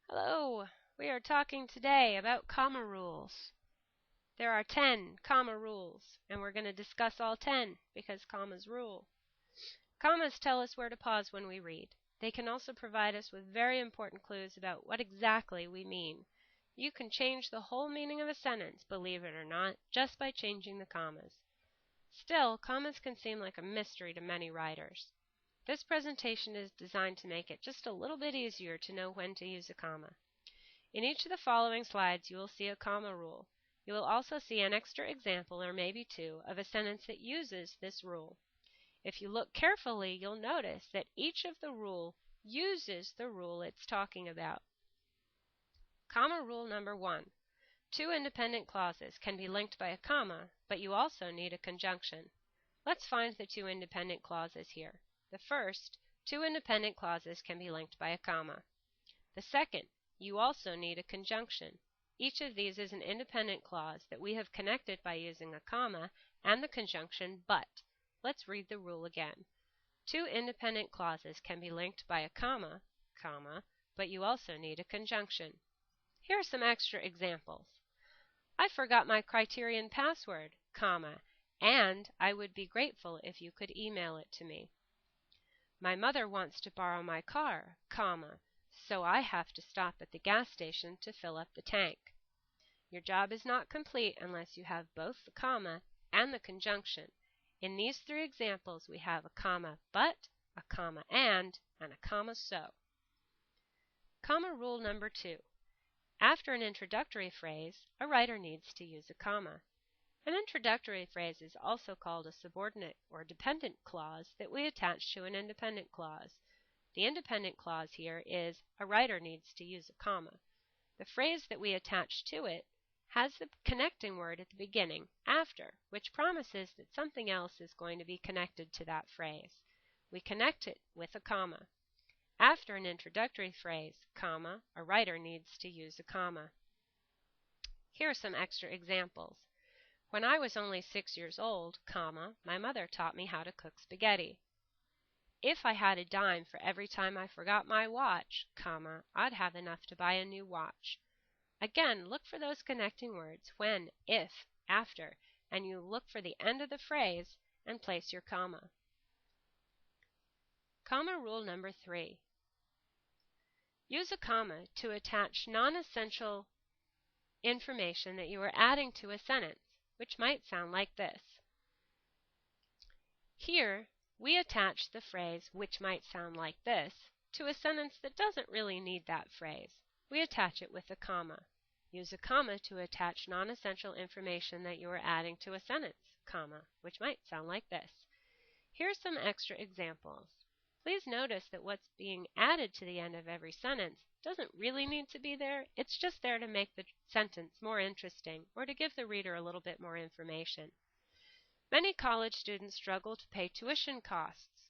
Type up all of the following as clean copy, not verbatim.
Hello, we are talking today about comma rules. There are 10 comma rules, and we're going to discuss all 10 because commas rule. Commas tell us where to pause when we read. They can also provide us with very important clues about what exactly we mean. You can change the whole meaning of a sentence, believe it or not, just by changing the commas. Still, commas can seem like a mystery to many writers. This presentation is designed to make it just a little bit easier to know when to use a comma. In each of the following slides, you will see a comma rule. You will also see an extra example, or maybe two, of a sentence that uses this rule. If you look carefully, you'll notice that each of the rule uses the rule it's talking about. Comma rule number 1. Two independent clauses can be linked by a comma, but you also need a conjunction. Let's find the two independent clauses here. The first, two independent clauses can be linked by a comma. The second, you also need a conjunction. Each of these is an independent clause that we have connected by using a comma and the conjunction but. Let's read the rule again. Two independent clauses can be linked by a comma, but you also need a conjunction. Here are some extra examples. I forgot my criterion password, and I would be grateful if you could email it to me. My mother wants to borrow my car, so I have to stop at the gas station to fill up the tank. Your job is not complete unless you have both the comma and the conjunction. In these three examples, we have a comma but, a comma and a comma so. Comma rule number 2. After an introductory phrase, a writer needs to use a comma. An introductory phrase is also called a subordinate or dependent clause that we attach to an independent clause. The independent clause here is a writer needs to use a comma. The phrase that we attach to it has the connecting word at the beginning, after, which promises that something else is going to be connected to that phrase. We connect it with a comma. After an introductory phrase, a writer needs to use a comma. Here are some extra examples. When I was only 6 years old, my mother taught me how to cook spaghetti. If I had a dime for every time I forgot my watch, I'd have enough to buy a new watch. Again, look for those connecting words when, if, after, and you look for the end of the phrase and place your comma. Comma rule number 3. Use a comma to attach non-essential information that you are adding to a sentence, which might sound like this. Here, we attach the phrase, which might sound like this, to a sentence that doesn't really need that phrase. We attach it with a comma. Use a comma to attach non-essential information that you are adding to a sentence, which might sound like this. Here's some extra examples. Please notice that what's being added to the end of every sentence doesn't really need to be there. It's just there to make the sentence more interesting or to give the reader a little bit more information. Many college students struggle to pay tuition costs,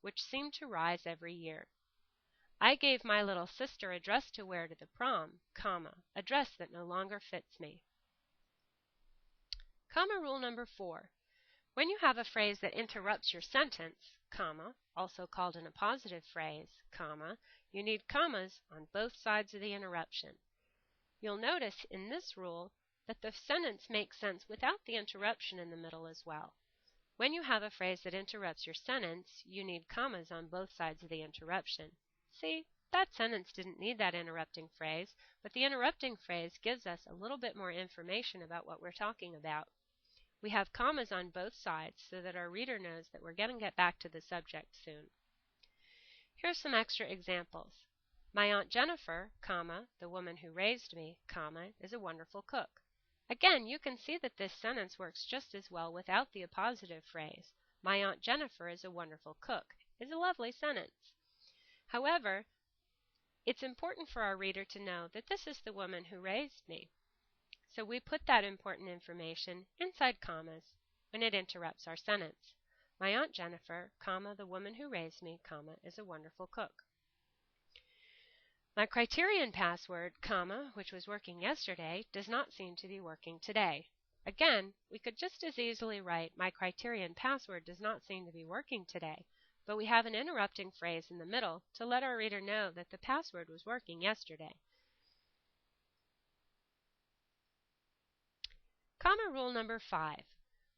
which seem to rise every year. I gave my little sister a dress to wear to the prom, a dress that no longer fits me. Comma rule number 4. When you have a phrase that interrupts your sentence, also called an appositive phrase, you need commas on both sides of the interruption. You'll notice in this rule that the sentence makes sense without the interruption in the middle as well. When you have a phrase that interrupts your sentence, you need commas on both sides of the interruption. See, that sentence didn't need that interrupting phrase, but the interrupting phrase gives us a little bit more information about what we're talking about. We have commas on both sides so that our reader knows that we're going to get back to the subject soon. Here's some extra examples. My Aunt Jennifer, the woman who raised me, is a wonderful cook. Again, you can see that this sentence works just as well without the appositive phrase. My Aunt Jennifer is a wonderful cook is a lovely sentence. However, it's important for our reader to know that this is the woman who raised me. So we put that important information inside commas when it interrupts our sentence. My Aunt Jennifer, the woman who raised me, is a wonderful cook. My criterion password, which was working yesterday, does not seem to be working today. Again, we could just as easily write my criterion password does not seem to be working today, but we have an interrupting phrase in the middle to let our reader know that the password was working yesterday. Comma rule number 5.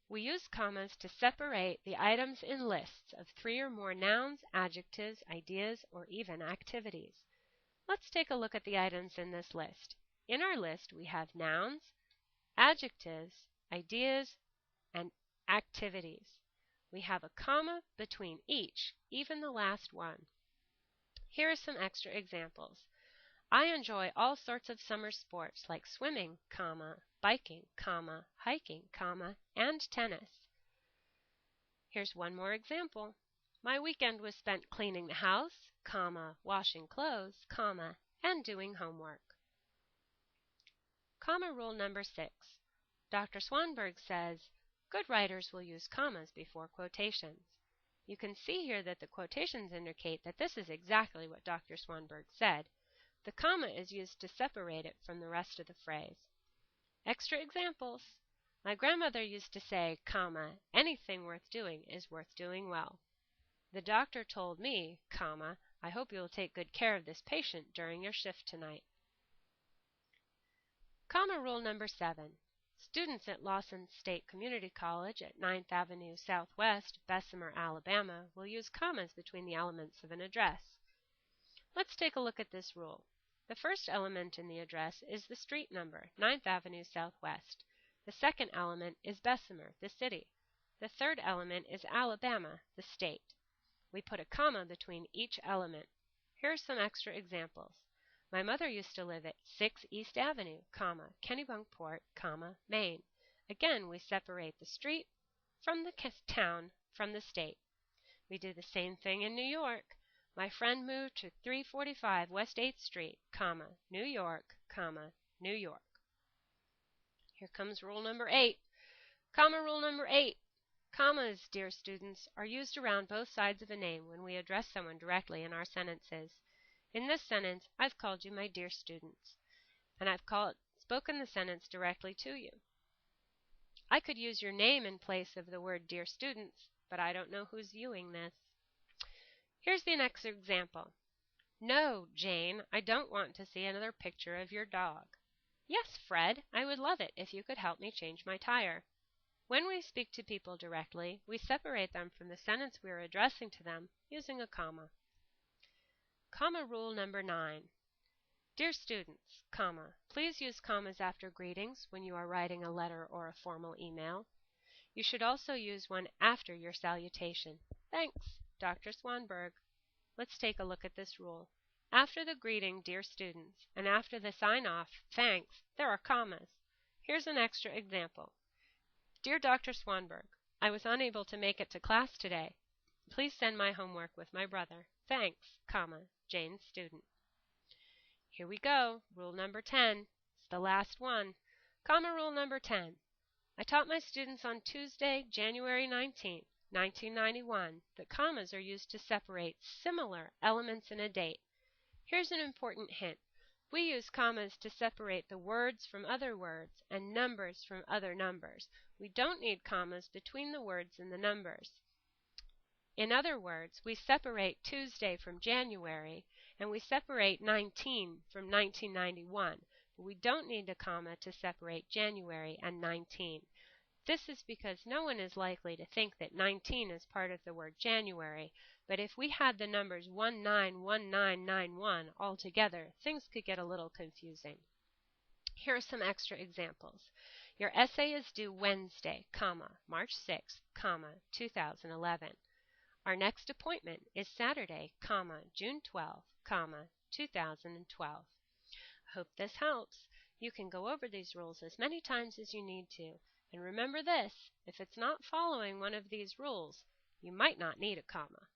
We use commas to separate the items in lists of 3 or more nouns, adjectives, ideas, or even activities. Let's take a look at the items in this list. In our list, we have nouns, adjectives, ideas, and activities. We have a comma between each, even the last one. Here are some extra examples. I enjoy all sorts of summer sports like swimming, comma, biking, comma, hiking, comma, and tennis. Here's one more example. My weekend was spent cleaning the house, comma, washing clothes, comma, and doing homework. Comma rule number 6. Dr. Swanberg says, good writers will use commas before quotations. You can see here that the quotations indicate that this is exactly what Dr. Swanberg said. The comma is used to separate it from the rest of the phrase. Extra examples. My grandmother used to say, comma, anything worth doing is worth doing well. The doctor told me, comma, I hope you will take good care of this patient during your shift tonight. Comma rule number 7. Students at Lawson State Community College at 9th Avenue Southwest, Bessemer, Alabama, will use commas between the elements of an address. Let's take a look at this rule. The first element in the address is the street number, 9th Avenue Southwest. The second element is Bessemer, the city. The third element is Alabama, the state. We put a comma between each element. Here are some extra examples. My mother used to live at 6 East Avenue, comma, Kennebunkport, comma, Maine. Again, we separate the street from the town from the state. We do the same thing in New York. My friend moved to 345 West 8th Street, comma, New York, comma, New York. Here comes rule number 8. Comma rule number 8. Commas, dear students, are used around both sides of a name when we address someone directly in our sentences. In this sentence, I've called you my dear students, and I've spoken the sentence directly to you. I could use your name in place of the word dear students, but I don't know who's viewing this. Here's the next example. No, Jane, I don't want to see another picture of your dog. Yes, Fred, I would love it if you could help me change my tire. When we speak to people directly, we separate them from the sentence we are addressing to them using a comma. Comma rule number 9. Dear students, comma, please use commas after greetings when you are writing a letter or a formal email. You should also use one after your salutation. Thanks, Dr. Swanberg. Let's take a look at this rule. After the greeting, dear students, and after the sign-off, thanks, there are commas. Here's an extra example. Dear Dr. Swanberg, I was unable to make it to class today. Please send my homework with my brother. Thanks, comma, Jane student. Here we go. Rule number 10. It's the last one. Comma rule number 10. I taught my students on Tuesday, January 19th, 1991, that commas are used to separate similar elements in a date. Here's an important hint. We use commas to separate the words from other words and numbers from other numbers. We don't need commas between the words and the numbers. In other words, we separate Tuesday from January, and we separate 19 from 1991, but we don't need a comma to separate January and 19. This is because no one is likely to think that 19 is part of the word January, but if we had the numbers 191991 all together, things could get a little confusing. Here are some extra examples. Your essay is due Wednesday, comma, March 6th, comma, 2011. Our next appointment is Saturday, comma, June 12th, comma, 2012. I hope this helps. You can go over these rules as many times as you need to. And remember this, if it's not following one of these rules, you might not need a comma.